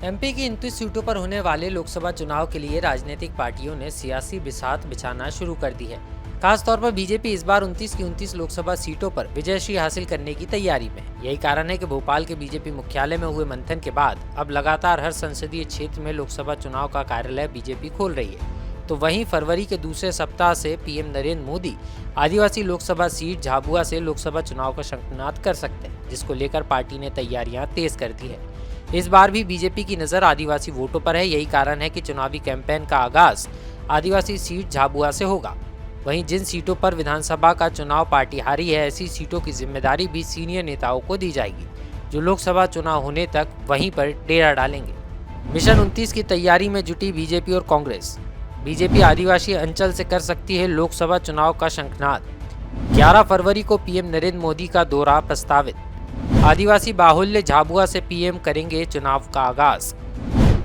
MP की 29 सीटों पर होने वाले लोकसभा चुनाव के लिए राजनीतिक पार्टियों ने सियासी बिसात बिछाना शुरू कर दी है। खासतौर पर बीजेपी इस बार 29 की 29 लोकसभा सीटों पर विजयश्री हासिल करने की तैयारी में है। यही कारण है कि भोपाल के बीजेपी मुख्यालय में हुए मंथन के बाद अब लगातार हर संसदीय क्षेत्र में लोकसभा चुनाव का कार्यालय बीजेपी खोल रही है। तो वहीं फरवरी के दूसरे सप्ताह से पीएम नरेंद्र मोदी आदिवासी लोकसभा सीट झाबुआ से लोकसभा चुनाव का शंखनाद कर सकते हैं, जिसको लेकर पार्टी ने तैयारियां तेज कर दी है। इस बार भी बीजेपी की नजर आदिवासी वोटों पर है। यही कारण है कि चुनावी कैंपेन का आगाज आदिवासी सीट झाबुआ से होगा। वहीं जिन सीटों पर विधानसभा का चुनाव पार्टी हारी है, ऐसी सीटों की जिम्मेदारी भी सीनियर नेताओं को दी जाएगी, जो लोकसभा चुनाव होने तक वहीं पर डेरा डालेंगे। मिशन 29 की तैयारी में जुटी बीजेपी और कांग्रेस। बीजेपी आदिवासी अंचल से कर सकती है लोकसभा चुनाव का शंखनाद। 11 फरवरी को पीएम नरेंद्र मोदी का दौरा प्रस्तावित। आदिवासी बाहुल्य झाबुआ से पीएम करेंगे चुनाव का आगाज।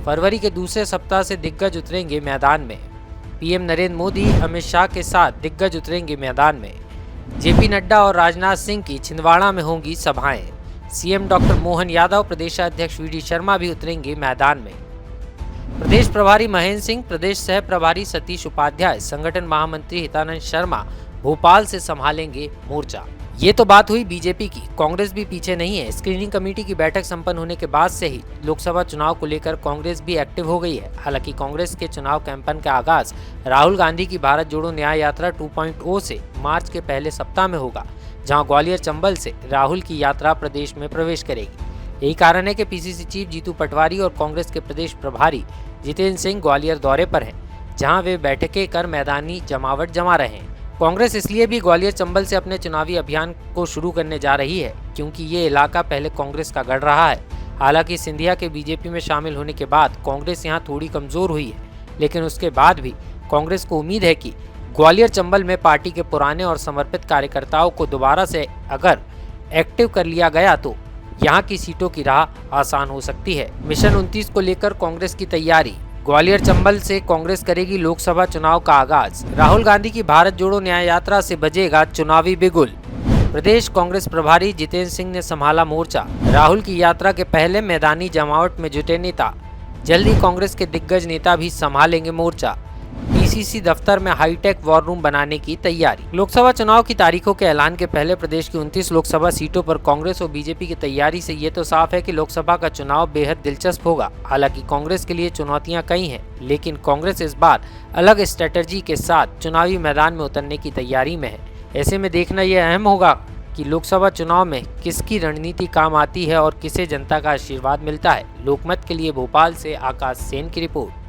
फरवरी के दूसरे सप्ताह से दिग्गज उतरेंगे मैदान में। पीएम नरेंद्र मोदी अमित शाह के साथ दिग्गज उतरेंगे मैदान में। जेपी नड्डा और राजनाथ सिंह की छिंदवाड़ा में होंगी सभाएं। सीएम डॉक्टर मोहन यादव, प्रदेशाध्यक्ष वीडी शर्मा भी उतरेंगे मैदान में। प्रदेश प्रभारी महेंद्र सिंह, प्रदेश सह प्रभारी सतीश उपाध्याय, संगठन महामंत्री हितानंद शर्मा भोपाल से संभालेंगे मोर्चा। ये तो बात हुई बीजेपी की। कांग्रेस भी पीछे नहीं है। स्क्रीनिंग कमेटी की बैठक संपन्न होने के बाद से ही लोकसभा चुनाव को लेकर कांग्रेस भी एक्टिव हो गई है। हालांकि कांग्रेस के चुनाव कैंपेन का आगाज राहुल गांधी की भारत जोड़ो न्याय यात्रा 2.0 से मार्च के पहले सप्ताह में होगा, जहां ग्वालियर चंबल से राहुल की यात्रा प्रदेश में प्रवेश करेगी। यही कारण है कि पीसीसी चीफ जीतू पटवारी और कांग्रेस के प्रदेश प्रभारी जितेंद्र सिंह ग्वालियर दौरे पर हैं, जहां वे बैठकें कर मैदानी जमावट जमा रहे हैं। कांग्रेस इसलिए भी ग्वालियर चंबल से अपने चुनावी अभियान को शुरू करने जा रही है, क्योंकि ये इलाका पहले कांग्रेस का गढ़ रहा है। हालांकि सिंधिया के बीजेपी में शामिल होने के बाद कांग्रेस यहां थोड़ी कमजोर हुई है, लेकिन उसके बाद भी कांग्रेस को उम्मीद है कि ग्वालियर चंबल में पार्टी के पुराने और समर्पित कार्यकर्ताओं को दोबारा से अगर एक्टिव कर लिया गया तो यहाँ की सीटों की राह आसान हो सकती है। मिशन 29 को लेकर कांग्रेस की तैयारी। ग्वालियर चंबल से कांग्रेस करेगी लोकसभा चुनाव का आगाज। राहुल गांधी की भारत जोड़ो न्याय यात्रा से बजेगा चुनावी बिगुल। प्रदेश कांग्रेस प्रभारी जितेंद्र सिंह ने संभाला मोर्चा। राहुल की यात्रा के पहले मैदानी जमावट में जुटे नेता। जल्दी कांग्रेस के दिग्गज नेता भी संभालेंगे मोर्चा। पीसीसी दफ्तर में हाईटेक वॉर रूम बनाने की तैयारी। लोकसभा चुनाव की तारीखों के ऐलान के पहले प्रदेश की 29 लोकसभा सीटों पर कांग्रेस और बीजेपी की तैयारी से ये तो साफ है कि लोकसभा का चुनाव बेहद दिलचस्प होगा। हालांकि कांग्रेस के लिए चुनौतियां कई हैं, लेकिन कांग्रेस इस बार अलग स्ट्रेटजी के साथ चुनावी मैदान में उतरने की तैयारी में है। ऐसे में देखना यह अहम होगा कि लोकसभा चुनाव में किसकी रणनीति काम आती है और किसे जनता का आशीर्वाद मिलता है। लोकमत के लिए भोपाल से आकाश सेन की रिपोर्ट।